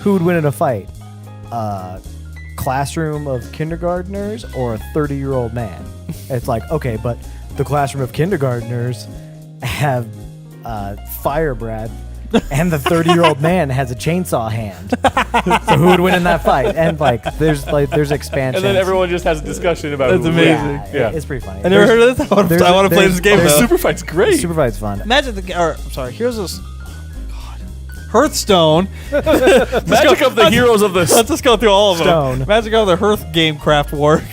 Who would win in a fight? Classroom of kindergartners or a 30-year-old man? It's like, okay, but the classroom of kindergartners have fire breath, and the 30-year-old man has a chainsaw hand. So who would win in that fight? And there's expansion. And then everyone just has a discussion about That's who amazing. Yeah. It's pretty funny. I never heard of this. I want to play this game though. Super Fight's great. Super Fight's fun. Imagine I'm sorry. Here's this. Hearthstone. Magic of the heroes of this. Let's just go through all of Stone. them. Magic of the Hearth Gamecraft work.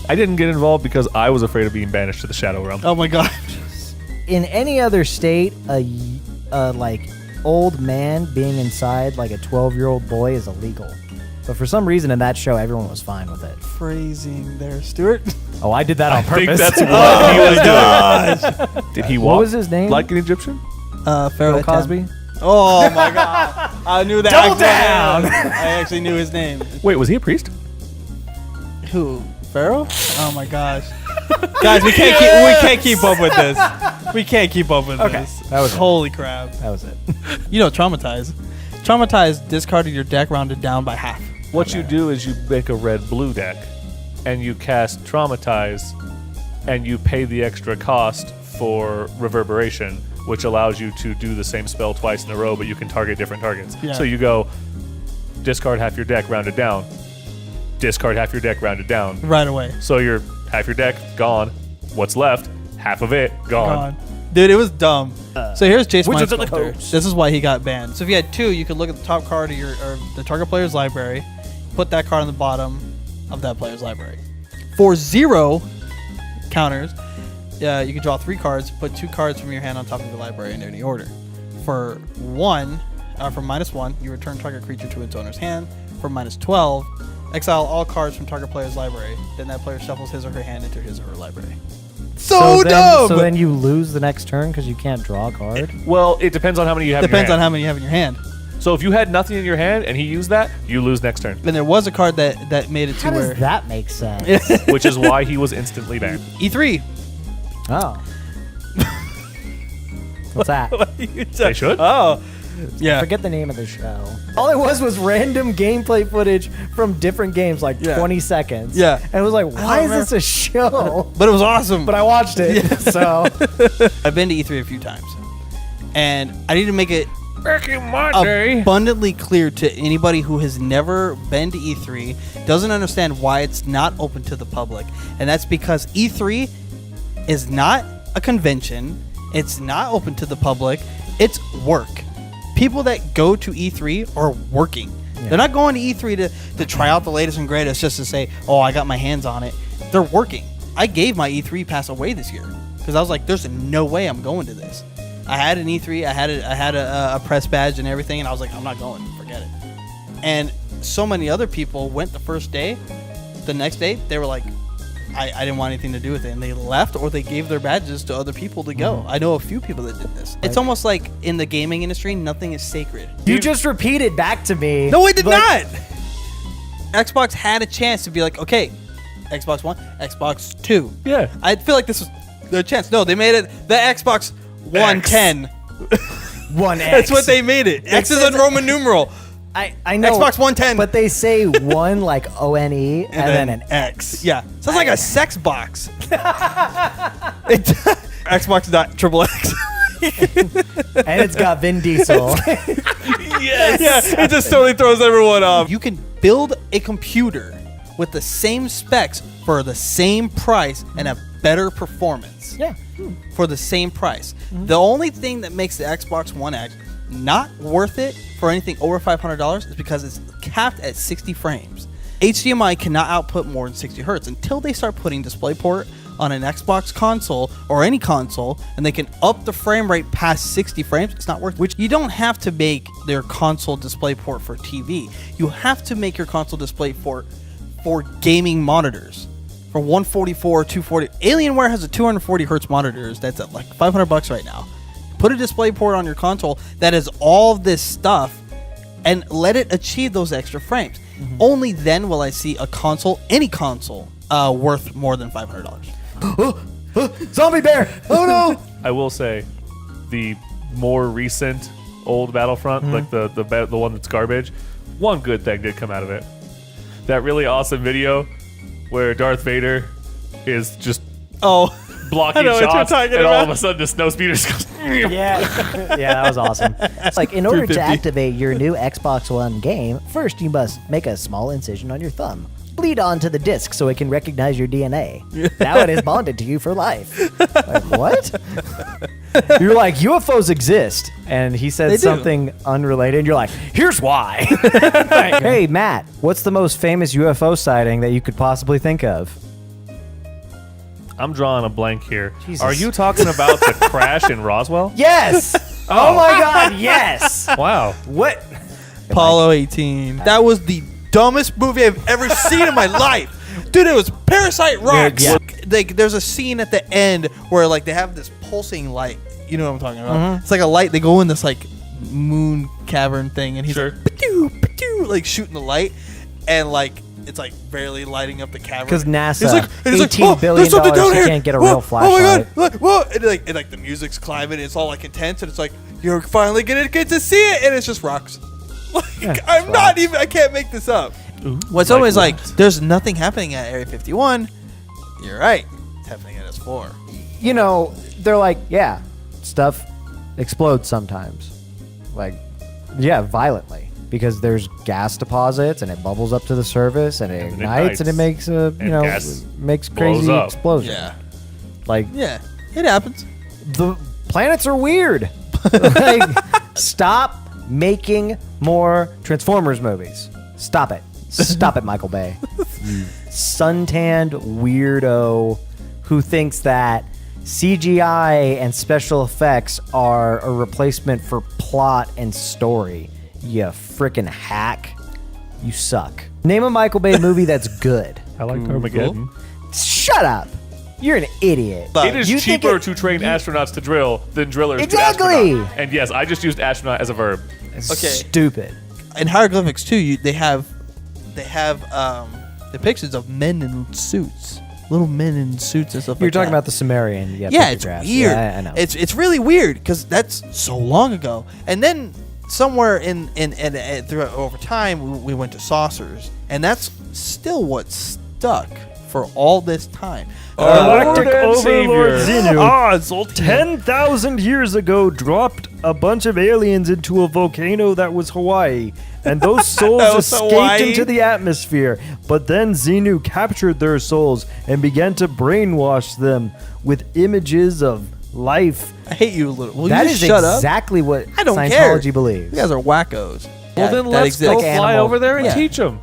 I didn't get involved because I was afraid of being banished to the Shadow Realm. Oh my god. In any other state, like old man being inside like a 12-year-old boy is illegal. But for some reason in that show, everyone was fine with it. Phrasing there, Stuart. Oh, I did that on purpose. I think that's what he was doing. Did he walk? What was his name? Like an Egyptian? Pharaoh Bill Cosby? Oh my god. I knew that. Double down! I actually knew his name. Wait, was he a priest? Who? Pharaoh? Oh my gosh. Guys, we can't keep up with this. We can't keep up with this. That was Holy crap. That was it. You know, Traumatize discarded your deck rounded down by half. What you do is you make a red-blue deck, and you cast Traumatize, and you pay the extra cost for Reverberation, which allows you to do the same spell twice in a row, but you can target different targets. Yeah. So you go, discard half your deck, rounded down. Discard half your deck, rounded down. Right away. So you're half your deck, gone. What's left? Half of it, gone. Dude, it was dumb. So here's Jace Wizards of the Mindsculptor. Coast. This is why he got banned. So if you had two, you could look at the top card of or the target player's library, put that card on the bottom of that player's library. For 0 counters, you can draw 3 cards, put 2 cards from your hand on top of your library in any order. For -1, you return target creature to its owner's hand. For -12, exile all cards from target player's library. Then that player shuffles his or her hand into his or her library. So dumb! So then you lose the next turn because you can't draw a card? Well, it depends on how many you have Depends in your on hand. how many you have in your hand. So if you had nothing in your hand and he used that, you lose next turn. And there was a card that made it to How where does that make sense? Which is why he was instantly banned. E3. Oh. What's that? They should? Oh. Yeah. Forget the name of the show. All it was random gameplay footage from different games, like 20 seconds. Yeah. And it was like, why is this a show? But it was awesome. But I watched it, so. I've been to E3 a few times. And I need to make it Back in my day. abundantly clear to anybody who has never been to E3, doesn't understand why it's not open to the public. And that's because E3 is not a convention. It's not open to the public. It's work. People that go to E3 are working. Yeah. They're not going to E3 to try out the latest and greatest just to say, oh, I got my hands on it. They're working. I gave my E3 pass away this year because I was like, there's no way I'm going to this. I had an E3, I had a press badge and everything, and I was like, I'm not going. Forget it. And so many other people went the first day. The next day, they were like, I didn't want anything to do with it, and they left or they gave their badges to other people to go. I know a few people that did this. It's almost like in the gaming industry, nothing is sacred. You just repeated back to me. No, I did not. Xbox had a chance to be like, okay, Xbox One, Xbox 2. Yeah. I feel like this was their chance. No, they made it the Xbox 110. 1X. That's what they made it. X is in Roman numeral. I know. Xbox 110. But they say 1 like ONE and then an X. Yeah. Sounds like a sex box. Xbox.XXX. And it's got Vin Diesel. Yes. Yeah, it just totally throws everyone off. You can build a computer with the same specs for the same price and a better performance. Yeah. For the same price. Mm-hmm. The only thing that makes the Xbox One X not worth it for anything over $500 is because it's capped at 60 frames. HDMI cannot output more than 60 hertz until they start putting DisplayPort on an Xbox console or any console, and they can up the frame rate past 60 frames. It's not worth it. Which you don't have to make their console DisplayPort for TV. You have to make your console DisplayPort for gaming monitors. For 144, 240. Alienware has a 240 hertz monitors that's at like $500 right now. Put a DisplayPort on your console that has all this stuff and let it achieve those extra frames. Mm-hmm. Only then will I see a console, any console, worth more than $500. Zombie bear! Oh no! I will say, the more recent old Battlefront, like the one that's garbage. One good thing did come out of it. That really awesome video where Darth Vader is just blocking I know what you're shots, talking and all about. of a sudden the snow speeder just goes. Yeah, yeah, that was awesome. It's like, in order to activate your new Xbox One game, first you must make a small incision on your thumb. Bleed onto the disc so it can recognize your DNA. Now it is bonded to you for life. Like, what? You're like, UFOs exist. And he said They do. something unrelated. And you're like, here's why. Like, hey, Matt, what's the most famous UFO sighting that you could possibly think of? I'm drawing a blank here. Jesus. Are you talking about the crash in Roswell? Yes! Oh my God, yes! Wow. What? Apollo 18. That was the dumbest movie I've ever seen in my life. Dude, it was Parasite rocks. Yeah. Like, there's a scene at the end where like they have this pulsing light. You know what I'm talking about? It's like a light. They go in this like moon cavern thing, and he's Sure. like, "Ba-doo, ba-doo," like shooting the light, and like it's like barely lighting up the cavern. Because NASA, He's like, $18 billion, there's something down you here. can't get a Whoa, real flashlight. Oh my God! Whoa! And like the music's climbing. It's all like intense, and it's like you're finally gonna get to see it, and it's just rocks. Like Yeah, I'm it's not rocks. even. I can't make this up. Ooh, What's like always like, what? there's nothing happening at Area 51. You're right. It's happening at S4. You know, they're like, yeah, stuff explodes sometimes. Like, yeah, violently. Because there's gas deposits and it bubbles up to the surface and it And it ignites and it makes a, And gas makes blows crazy up. explosion. Like, Yeah. It happens. the planets are weird. Like, stop making more Transformers movies. Stop it. Stop it, Michael Bay. You suntanned weirdo who thinks that CGI and special effects are a replacement for plot and story. You frickin' hack. You suck. Name a Michael Bay movie that's good. I like Armageddon. Shut up. You're an idiot. It is You think cheaper it- to train astronauts to drill than drillers Exactly. to astronaut. And yes, I just used astronaut as a verb. It's Okay. stupid. In hieroglyphics too, they have depictions of men in suits, little men in suits and stuff. You're like talking that. about the Sumerian. Yeah, it's pictographs. weird. Yeah, I know. It's really weird because that's so long ago. And then somewhere in throughout over time, we went to saucers, and that's still what stuck for all this time. Galactic Lord and Overlord Savior. Zenu 10,000 years ago dropped a bunch of aliens into a volcano that was Hawaii, and those souls That was escaped Hawaii? into the atmosphere. But then Xenu captured their souls and began to brainwash them with images of life. I hate you a little. Will That you is shut up? exactly what I don't Scientology care. believes. You guys are wackos. Well, Yeah, then that let's exists. go Like fly animal. over there and Yeah. teach them.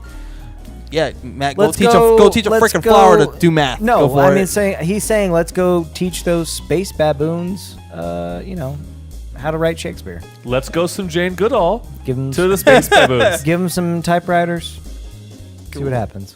Yeah, Matt, Let's go teach a let's freaking go- flower to do math. No, Go for I it. mean, he's saying let's go teach those space baboons, how to write Shakespeare. Let's go some Jane Goodall Give them to the space baboons. give them some typewriters. See what happens.